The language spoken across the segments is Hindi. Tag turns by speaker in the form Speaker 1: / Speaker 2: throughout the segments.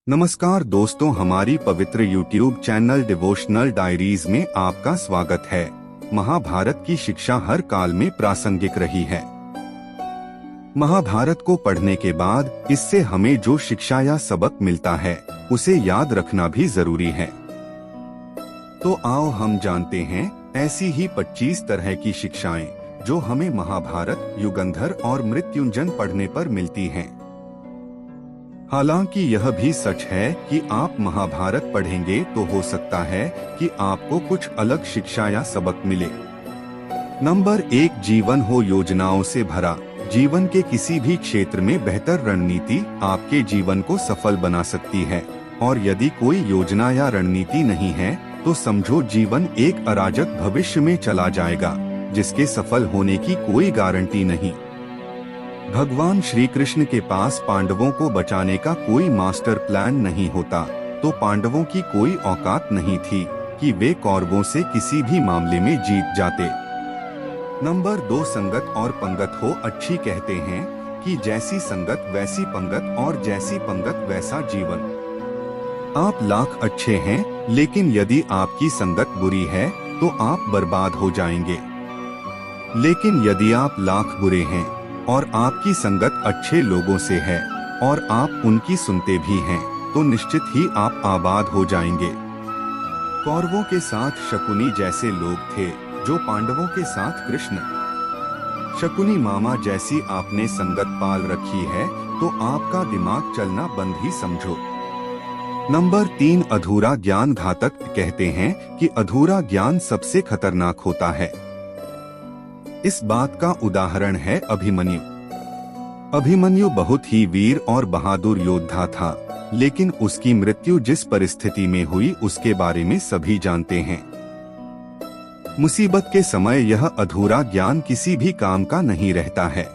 Speaker 1: नमस्कार दोस्तों, हमारी पवित्र YouTube चैनल डिवोशनल डायरीज में आपका स्वागत है। महाभारत की शिक्षा हर काल में प्रासंगिक रही है। महाभारत को पढ़ने के बाद इससे हमें जो शिक्षा या सबक मिलता है उसे याद रखना भी जरूरी है। तो आओ हम जानते हैं ऐसी ही 25 तरह की शिक्षाएं जो हमें महाभारत, युगंधर और मृत्युंजय पढ़ने पर मिलती हैं। हालांकि यह भी सच है कि आप महाभारत पढ़ेंगे तो हो सकता है कि आपको कुछ अलग शिक्षा या सबक मिले। नंबर 1, जीवन हो योजनाओं से भरा। जीवन के किसी भी क्षेत्र में बेहतर रणनीति आपके जीवन को सफल बना सकती है, और यदि कोई योजना या रणनीति नहीं है तो समझो जीवन एक अराजक भविष्य में चला जाएगा जिसके सफल होने की कोई गारंटी नहीं। भगवान श्री कृष्ण के पास पांडवों को बचाने का कोई मास्टर प्लान नहीं होता तो पांडवों की कोई औकात नहीं थी कि वे कौरवों से किसी भी मामले में जीत जाते। नंबर 2, संगत और पंगत हो अच्छी। कहते हैं कि जैसी संगत वैसी पंगत और जैसी पंगत वैसा जीवन। आप लाख अच्छे हैं, लेकिन यदि आपकी संगत बुरी है तो आप बर्बाद हो जाएंगे। लेकिन यदि आप लाख बुरे हैं और आपकी संगत अच्छे लोगों से है और आप उनकी सुनते भी हैं तो निश्चित ही आप आबाद हो जाएंगे। कौरवों के साथ शकुनी जैसे लोग थे जो पांडवों के साथ कृष्ण। शकुनी मामा जैसी आपने संगत पाल रखी है तो आपका दिमाग चलना बंद ही समझो। नंबर 3, अधूरा ज्ञान घातक। कहते हैं कि अधूरा ज्ञान सबसे खतरनाक होता है। इस बात का उदाहरण है अभिमन्यु। अभिमन्यु बहुत ही वीर और बहादुर योद्धा था, लेकिन उसकी मृत्यु जिस परिस्थिति में हुई उसके बारे में सभी जानते हैं। मुसीबत के समय यह अधूरा ज्ञान किसी भी काम का नहीं रहता है।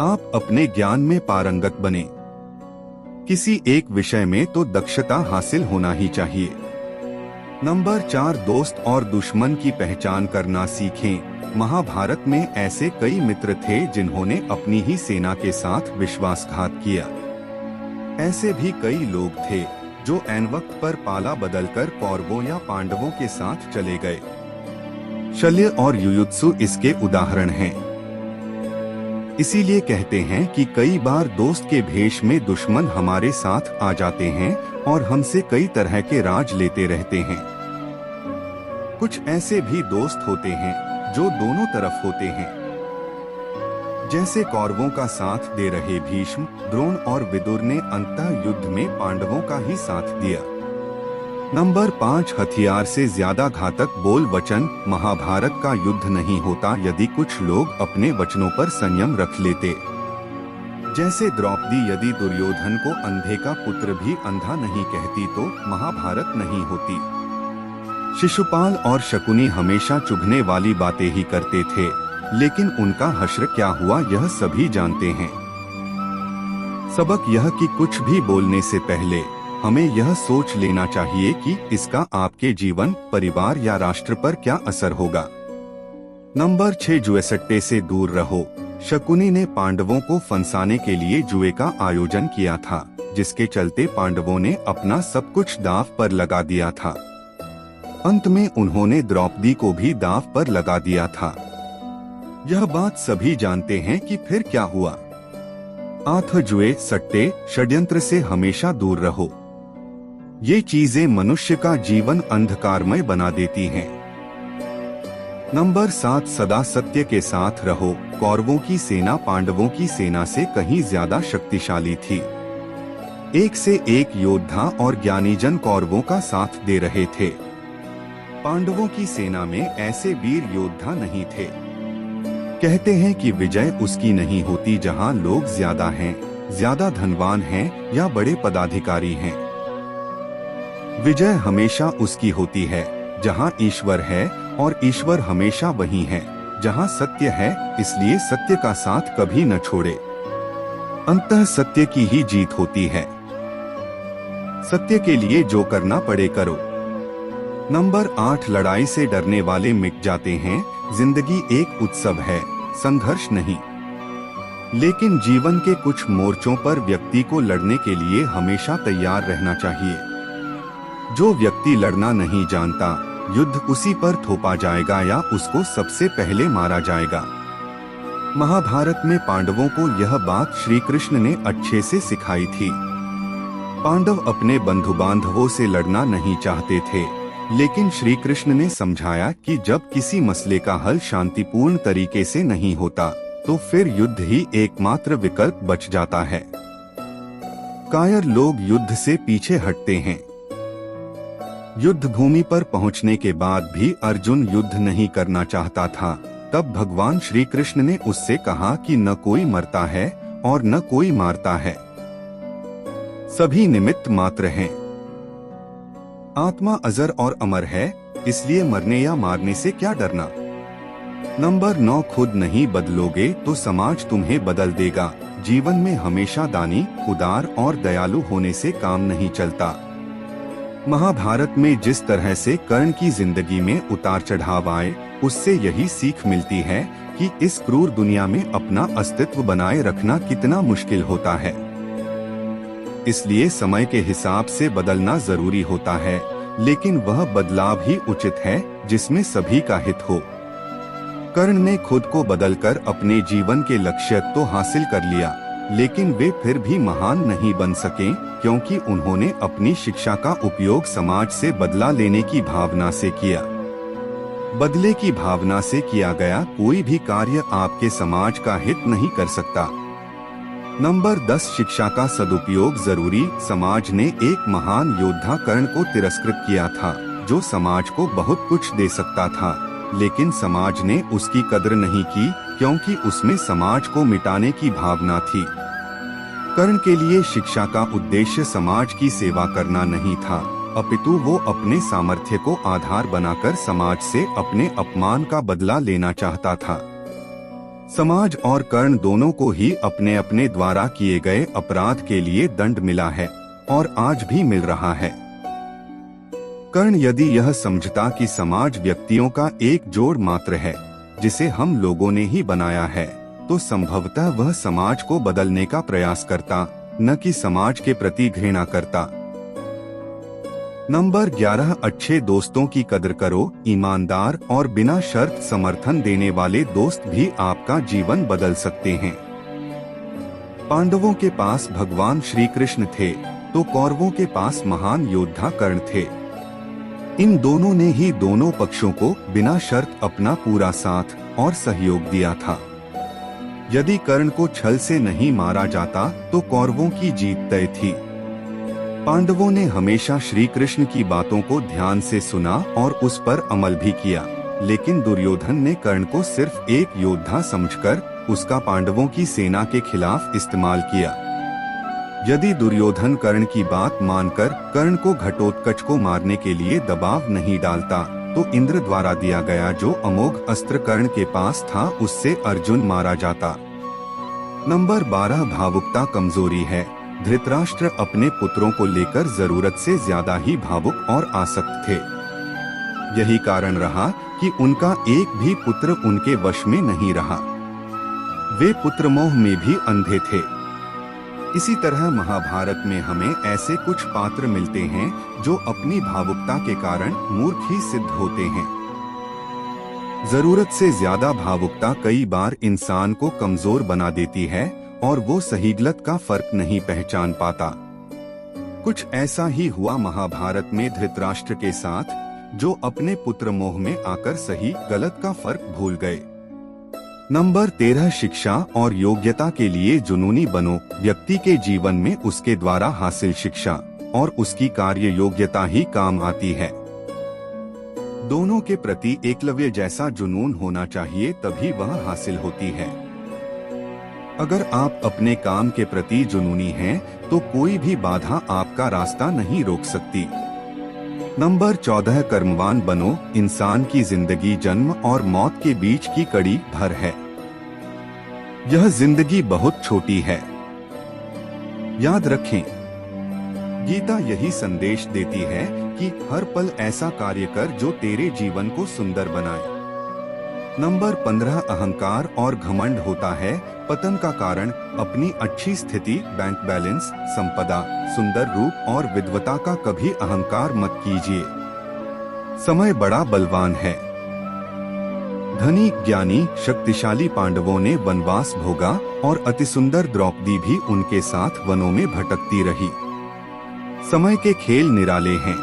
Speaker 1: आप अपने ज्ञान में पारंगत बने। किसी एक विषय में तो दक्षता हासिल होना ही चाहिए। नंबर 4, दोस्त और दुश्मन की पहचान करना सीखें। महाभारत में ऐसे कई मित्र थे जिन्होंने अपनी ही सेना के साथ विश्वासघात किया। ऐसे भी कई लोग थे जो ऐन वक्त पर पाला बदलकर कौरवों या पांडवों के साथ चले गए। शल्य और युयुत्सु इसके उदाहरण हैं। इसीलिए कहते हैं कि कई बार दोस्त के भेष में दुश्मन हमारे साथ आ जाते हैं और हमसे कई तरह के राज लेते रहते हैं। कुछ ऐसे भी दोस्त होते हैं जो दोनों तरफ होते हैं। जैसे कौरवों का साथ दे रहे भीष्म, द्रोण और विदुर ने अंतः युद्ध में पांडवों का ही साथ दिया। नंबर 5, हथियार से ज्यादा घातक बोल वचन। महाभारत का युद्ध नहीं होता यदि कुछ लोग अपने वचनों पर संयम रख लेते। जैसे द्रौपदी यदि दुर्योधन को अंधे का पुत्र भी अंधा नहीं कहती तो महाभारत नहीं होती। शिशुपाल और शकुनी हमेशा चुभने वाली बातें ही करते थे, लेकिन उनका हश्र क्या हुआ यह सभी जानते हैं। सबक यह कि कुछ भी बोलने से पहले हमें यह सोच लेना चाहिए कि इसका आपके जीवन, परिवार या राष्ट्र पर क्या असर होगा। नंबर 6, जुएसट्टे से दूर रहो। शकुनी ने पांडवों को फंसाने के लिए जुए का आयोजन किया था, जिसके चलते पांडवों ने अपना सब कुछ दांव पर लगा दिया था। अंत में उन्होंने द्रौपदी को भी दांव पर लगा दिया था। यह बात सभी जानते हैं कि फिर क्या हुआ। आठ, जुए, सट्टे, षड्यंत्र से हमेशा दूर रहो। ये चीजें मनुष्य का जीवन अंधकारमय बना देती हैं। नंबर 7, सदा सत्य के साथ रहो। कौरवों की सेना पांडवों की सेना से कहीं ज्यादा शक्तिशाली थी। एक से एक योद्धा और ज्ञानीजन कौरवों का साथ दे रहे थे। पांडवों की सेना में ऐसे वीर योद्धा नहीं थे। कहते हैं कि विजय उसकी नहीं होती जहां लोग ज्यादा हैं, ज्यादा धनवान हैं या बड़े पदाधिकारी हैं। विजय हमेशा उसकी होती है जहां ईश्वर है, और ईश्वर हमेशा वही है जहां सत्य है। इसलिए सत्य का साथ कभी न छोड़े। अंततः सत्य की ही जीत होती है। सत्य के लिए जो करना पड़े करो। नंबर 8, लड़ाई से डरने वाले मिट जाते हैं। जिंदगी एक उत्सव है, संघर्ष नहीं। लेकिन जीवन के कुछ मोर्चों पर व्यक्ति को लड़ने के लिए हमेशा तैयार रहना चाहिए। जो व्यक्ति लड़ना नहीं जानता, युद्ध उसी पर थोपा जाएगा या उसको सबसे पहले मारा जाएगा। महाभारत में पांडवों को यह बात श्री कृष्ण ने अच्छे से सिखाई थी। पांडव अपने बंधु बांधवों से लड़ना नहीं चाहते थे, लेकिन श्री कृष्ण ने समझाया कि जब किसी मसले का हल शांतिपूर्ण तरीके से नहीं होता तो फिर युद्ध ही एकमात्र विकल्प बच जाता है। कायर लोग युद्ध से पीछे हटते हैं। युद्ध भूमि पर पहुंचने के बाद भी अर्जुन युद्ध नहीं करना चाहता था। तब भगवान श्री कृष्ण ने उससे कहा कि न कोई मरता है और न कोई मारता है, सभी निमित्त मात्र हैं। आत्मा अजर और अमर है, इसलिए मरने या मारने से क्या डरना। नंबर 9, खुद नहीं बदलोगे तो समाज तुम्हें बदल देगा। जीवन में हमेशा दानी, उदार और दयालु होने से काम नहीं चलता। महाभारत में जिस तरह से कर्ण की जिंदगी में उतार चढ़ाव आए, उससे यही सीख मिलती है कि इस क्रूर दुनिया में अपना अस्तित्व बनाए रखना कितना मुश्किल होता है। इसलिए समय के हिसाब से बदलना जरूरी होता है, लेकिन वह बदलाव ही उचित है जिसमें सभी का हित हो। कर्ण ने खुद को बदलकर अपने जीवन के लक्ष्य तो हासिल कर लिया, लेकिन वे फिर भी महान नहीं बन सके, क्योंकि उन्होंने अपनी शिक्षा का उपयोग समाज से बदला लेने की भावना से किया। बदले की भावना से किया गया कोई भी कार्य आपके समाज का हित नहीं कर सकता। नंबर 10, शिक्षा का सदुपयोग जरूरी। समाज ने एक महान योद्धा कर्ण को तिरस्कृत किया था, जो समाज को बहुत कुछ दे सकता था, लेकिन समाज ने उसकी कद्र नहीं की, क्योंकि उसमें समाज को मिटाने की भावना थी। कर्ण के लिए शिक्षा का उद्देश्य समाज की सेवा करना नहीं था, अपितु वो अपने सामर्थ्य को आधार बनाकर समाज से अपने अपमान का बदला लेना चाहता था। समाज और कर्ण दोनों को ही अपने अपने द्वारा किए गए अपराध के लिए दंड मिला है और आज भी मिल रहा है। कर्ण यदि यह समझता कि समाज व्यक्तियों का एक जोड़ मात्र है जिसे हम लोगों ने ही बनाया है, तो संभवतः वह समाज को बदलने का प्रयास करता, न कि समाज के प्रति घृणा करता। नंबर 11, अच्छे दोस्तों की कदर करो। ईमानदार और बिना शर्त समर्थन देने वाले दोस्त भी आपका जीवन बदल सकते हैं। पांडवों के पास भगवान श्री कृष्ण थे, तो कौरवों के पास महान योद्धा कर्ण थे। इन दोनों ने ही दोनों पक्षों को बिना शर्त अपना पूरा साथ और सहयोग दिया था। यदि कर्ण को छल से नहीं मारा जाता तो कौरवों की जीत तय थी। पांडवों ने हमेशा श्री कृष्ण की बातों को ध्यान से सुना और उस पर अमल भी किया, लेकिन दुर्योधन ने कर्ण को सिर्फ एक योद्धा समझकर उसका पांडवों की सेना के खिलाफ इस्तेमाल किया। यदि दुर्योधन कर्ण की बात मानकर कर्ण को घटोत्कच को मारने के लिए दबाव नहीं डालता, तो इंद्र द्वारा दिया गया जो अमोघ अस्त्र कर्ण के पास था उससे अर्जुन मारा जाता। नंबर 12, भावुकता कमजोरी है। धृतराष्ट्र अपने पुत्रों को लेकर जरूरत से ज्यादा ही भावुक और आसक्त थे। यही कारण रहा कि उनका एक भी पुत्र उनके वश में नहीं रहा। वे पुत्र मोह में भी अंधे थे। इसी तरह महाभारत में हमें ऐसे कुछ पात्र मिलते हैं जो अपनी भावुकता के कारण मूर्ख ही सिद्ध होते हैं। जरूरत से ज्यादा भावुकता कई बार इंसान को कमजोर बना देती है और वो सही गलत का फर्क नहीं पहचान पाता। कुछ ऐसा ही हुआ महाभारत में धृतराष्ट्र के साथ, जो अपने पुत्र मोह में आकर सही गलत का फर्क भूल गए। नंबर 13, शिक्षा और योग्यता के लिए जुनूनी बनो। व्यक्ति के जीवन में उसके द्वारा हासिल शिक्षा और उसकी कार्य योग्यता ही काम आती है। दोनों के प्रति एकलव्य जैसा जुनून होना चाहिए, तभी वह हासिल होती है। अगर आप अपने काम के प्रति जुनूनी हैं, तो कोई भी बाधा आपका रास्ता नहीं रोक सकती। नंबर 14, कर्मवान बनो। इंसान की जिंदगी जन्म और मौत के बीच की कड़ी भर है। यह जिंदगी बहुत छोटी है। याद रखें, गीता यही संदेश देती है कि हर पल ऐसा कार्य कर जो तेरे जीवन को सुंदर बनाए। नंबर 15, अहंकार और घमंड होता है पतन का कारण अपनी अच्छी स्थिति, बैंक बैलेंस, संपदा, सुंदर रूप और विद्वता का कभी अहंकार मत कीजिए। समय बड़ा बलवान है। धनी, ज्ञानी, शक्तिशाली पांडवों ने वनवास भोगा और अतिसुंदर द्रौपदी भी उनके साथ वनों में भटकती रही। समय के खेल निराले हैं।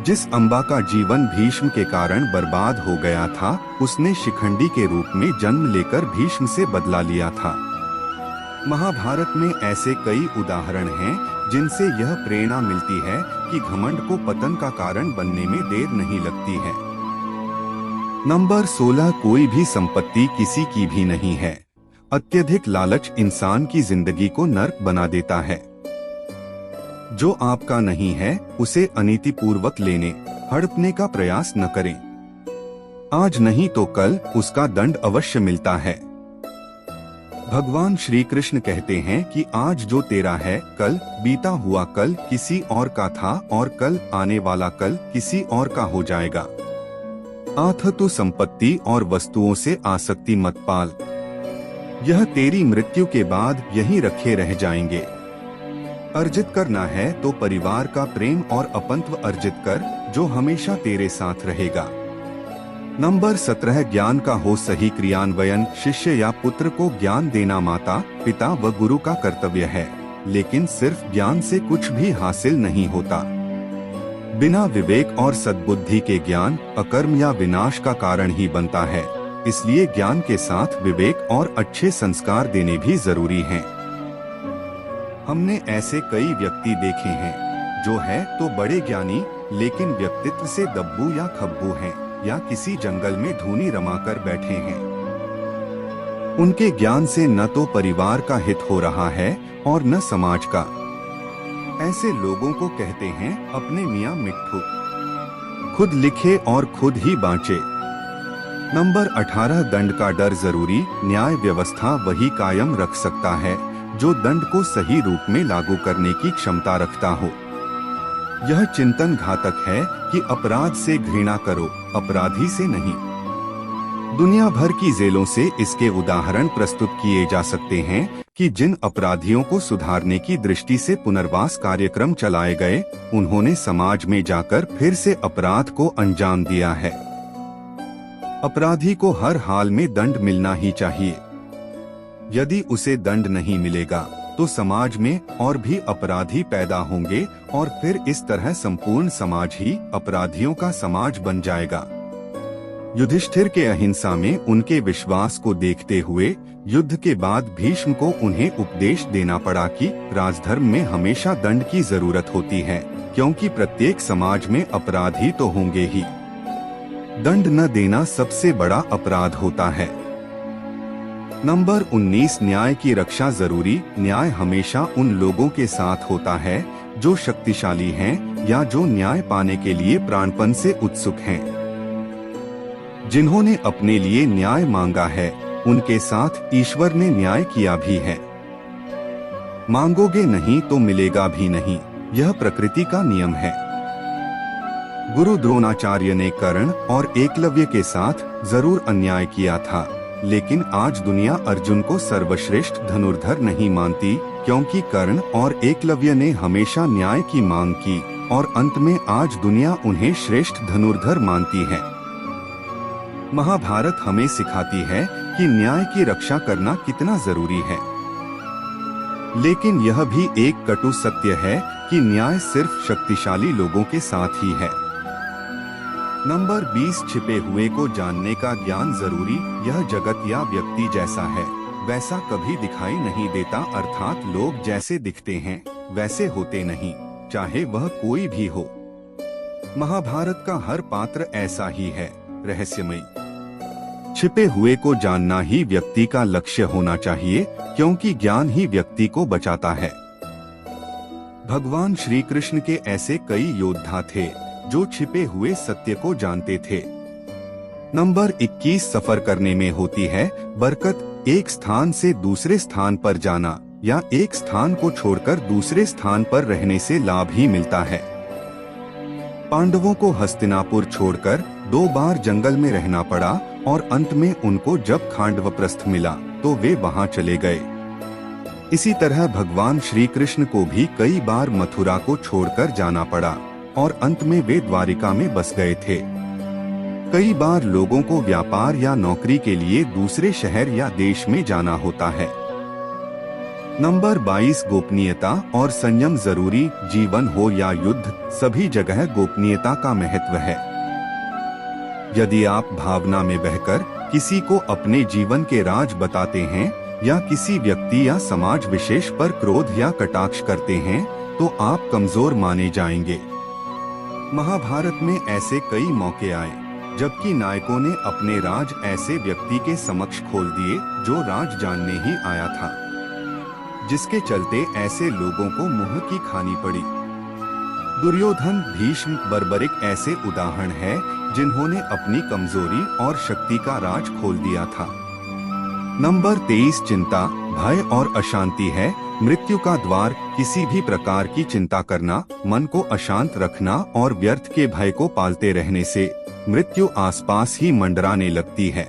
Speaker 1: जिस अम्बा का जीवन भीष्म के कारण बर्बाद हो गया था, उसने शिखंडी के रूप में जन्म लेकर भीष्म से बदला लिया था। महाभारत में ऐसे कई उदाहरण हैं जिनसे यह प्रेरणा मिलती है कि घमंड को पतन का कारण बनने में देर नहीं लगती है। नंबर 16, कोई भी संपत्ति किसी की भी नहीं है। अत्यधिक लालच इंसान की जिंदगी को नर्क बना देता है। जो आपका नहीं है उसे अनीतिपूर्वक लेने, हड़पने का प्रयास न करें। आज नहीं तो कल उसका दंड अवश्य मिलता है। भगवान श्री कृष्ण कहते हैं कि आज जो तेरा है, कल बीता हुआ कल किसी और का था और कल आने वाला कल किसी और का हो जाएगा। आथतु संपत्ति और वस्तुओं से आसक्ति मत पाल, यह तेरी मृत्यु के बाद यहीं रखे रह जाएंगे। अर्जित करना है तो परिवार का प्रेम और अपनत्व अर्जित कर, जो हमेशा तेरे साथ रहेगा। नंबर 17, ज्ञान का हो सही क्रियान्वयन। शिष्य या पुत्र को ज्ञान देना माता, पिता व गुरु का कर्तव्य है, लेकिन सिर्फ ज्ञान से कुछ भी हासिल नहीं होता। बिना विवेक और सद्बुद्धि के ज्ञान अकर्म या विनाश का कारण ही बनता है। इसलिए ज्ञान के साथ विवेक और अच्छे संस्कार देने भी जरूरी हैं। हमने ऐसे कई व्यक्ति देखे हैं जो है तो बड़े ज्ञानी, लेकिन व्यक्तित्व से दब्बू या खब्बू हैं, या किसी जंगल में धूनी रमाकर बैठे हैं। उनके ज्ञान से न तो परिवार का हित हो रहा है और न समाज का। ऐसे लोगों को कहते हैं अपने मियाँ मिट्ठू, खुद लिखे और खुद ही बाँचे। नंबर 18, दंड का डर जरूरी। न्याय व्यवस्था वही कायम रख सकता है जो दंड को सही रूप में लागू करने की क्षमता रखता हो। यह चिंतन घातक है कि अपराध से घृणा करो, अपराधी से नहीं। दुनिया भर की जेलों से इसके उदाहरण प्रस्तुत किए जा सकते हैं कि जिन अपराधियों को सुधारने की दृष्टि से पुनर्वास कार्यक्रम चलाए गए, उन्होंने समाज में जाकर फिर से अपराध को अंजाम दिया है। अपराधी को हर हाल में दंड मिलना ही चाहिए। यदि उसे दंड नहीं मिलेगा तो समाज में और भी अपराधी पैदा होंगे और फिर इस तरह संपूर्ण समाज ही अपराधियों का समाज बन जाएगा। युधिष्ठिर के अहिंसा में उनके विश्वास को देखते हुए युद्ध के बाद भीष्म को उन्हें उपदेश देना पड़ा कि राजधर्म में हमेशा दंड की जरूरत होती है, क्योंकि प्रत्येक समाज में अपराधी तो होंगे ही। दंड न देना सबसे बड़ा अपराध होता है। नंबर 19, न्याय की रक्षा जरूरी। न्याय हमेशा उन लोगों के साथ होता है जो शक्तिशाली हैं या जो न्याय पाने के लिए प्राणपण से उत्सुक हैं। जिन्होंने अपने लिए न्याय मांगा है, उनके साथ ईश्वर ने न्याय किया भी है। मांगोगे नहीं तो मिलेगा भी नहीं, यह प्रकृति का नियम है। गुरु द्रोणाचार्य ने कर्ण और एकलव्य के साथ जरूर अन्याय किया था, लेकिन आज दुनिया अर्जुन को सर्वश्रेष्ठ धनुर्धर नहीं मानती, क्योंकि कर्ण और एकलव्य ने हमेशा न्याय की मांग की और अंत में आज दुनिया उन्हें श्रेष्ठ धनुर्धर मानती है। महाभारत हमें सिखाती है कि न्याय की रक्षा करना कितना जरूरी है, लेकिन यह भी एक कटु सत्य है कि न्याय सिर्फ शक्तिशाली लोगों के साथ ही है। नंबर 20, छिपे हुए को जानने का ज्ञान जरूरी। यह जगत या व्यक्ति जैसा है वैसा कभी दिखाई नहीं देता, अर्थात लोग जैसे दिखते हैं वैसे होते नहीं, चाहे वह कोई भी हो। महाभारत का हर पात्र ऐसा ही है, रहस्यमयी। छिपे हुए को जानना ही व्यक्ति का लक्ष्य होना चाहिए, क्योंकि ज्ञान ही व्यक्ति को बचाता है। भगवान श्री कृष्ण के ऐसे कई योद्धा थे जो छिपे हुए सत्य को जानते थे। नंबर 21, सफर करने में होती है बरकत। एक स्थान से दूसरे स्थान पर जाना या एक स्थान को छोड़कर दूसरे स्थान पर रहने से लाभ ही मिलता है। पांडवों को हस्तिनापुर छोड़कर 2 बार जंगल में रहना पड़ा और अंत में उनको जब खांडवप्रस्थ मिला तो वे वहां चले गए। इसी तरह भगवान श्री कृष्ण को भी कई बार मथुरा को छोड़कर जाना पड़ा और अंत में वे द्वारिका में बस गए थे। कई बार लोगों को व्यापार या नौकरी के लिए दूसरे शहर या देश में जाना होता है। नंबर 22 गोपनीयता और संयम जरूरी। जीवन हो या युद्ध, सभी जगह गोपनीयता का महत्व है। यदि आप भावना में बहकर किसी को अपने जीवन के राज बताते हैं या किसी व्यक्ति या समाज विशेष पर क्रोध या कटाक्ष करते हैं तो आप कमजोर माने जाएंगे। महाभारत में ऐसे कई मौके आए जबकि नायकों ने अपने राज ऐसे व्यक्ति के समक्ष खोल दिए जो राज जानने ही आया था, जिसके चलते ऐसे लोगों को मुंह की खानी पड़ी। दुर्योधन, भीष्म, बर्बरिक ऐसे उदाहरण हैं जिन्होंने अपनी कमजोरी और शक्ति का राज खोल दिया था। नंबर 23 चिंता, भय और अशांति है मृत्यु का द्वार। किसी भी प्रकार की चिंता करना, मन को अशांत रखना और व्यर्थ के भय को पालते रहने से मृत्यु आसपास ही मंडराने लगती है।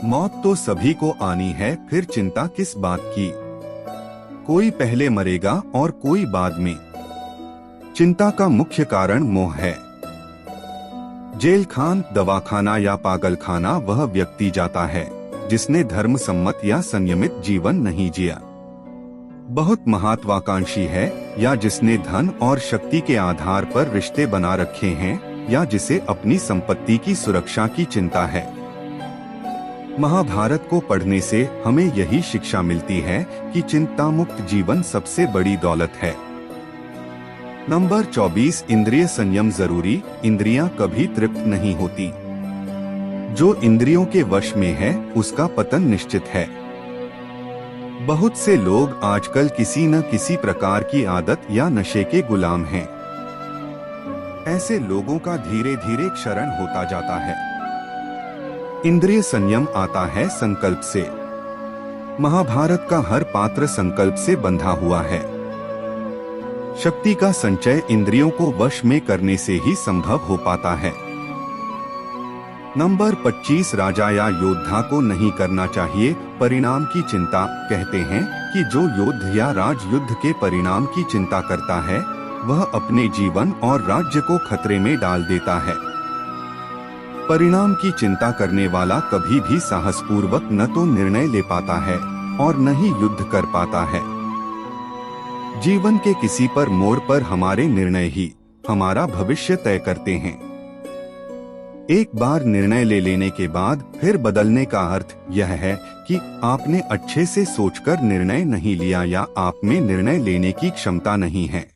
Speaker 1: मौत तो सभी को आनी है, फिर चिंता किस बात की। कोई पहले मरेगा और कोई बाद में। चिंता का मुख्य कारण मोह है। जेल खान, दवाखाना या पागलखाना वह व्यक्ति जाता है जिसने धर्म सम्मत या संयमित जीवन नहीं जिया, बहुत महत्वाकांक्षी है या जिसने धन और शक्ति के आधार पर रिश्ते बना रखे हैं या जिसे अपनी संपत्ति की सुरक्षा की चिंता है। महाभारत को पढ़ने से हमें यही शिक्षा मिलती है कि चिंता मुक्त जीवन सबसे बड़ी दौलत है। नंबर 24 इंद्रिय संयम जरूरी। इंद्रियां कभी तृप्त नहीं होती। जो इंद्रियों के वश में है उसका पतन निश्चित है। बहुत से लोग आजकल किसी न किसी प्रकार की आदत या नशे के गुलाम हैं। ऐसे लोगों का धीरे धीरे क्षरण होता जाता है। इंद्रिय संयम आता है संकल्प से। महाभारत का हर पात्र संकल्प से बंधा हुआ है। शक्ति का संचय इंद्रियों को वश में करने से ही संभव हो पाता है। नंबर 25 राजा या योद्धा को नहीं करना चाहिए परिणाम की चिंता। कहते हैं कि जो योद्धा या राजयुद्ध के परिणाम की चिंता करता है वह अपने जीवन और राज्य को खतरे में डाल देता है। परिणाम की चिंता करने वाला कभी भी साहसपूर्वक न तो निर्णय ले पाता है और न ही युद्ध कर पाता है। जीवन के किसी पर मोड़ पर हमारे निर्णय ही हमारा भविष्य तय करते हैं। एक बार निर्णय ले लेने के बाद फिर बदलने का अर्थ यह है कि आपने अच्छे से सोचकर निर्णय नहीं लिया या आप में निर्णय लेने की क्षमता नहीं है।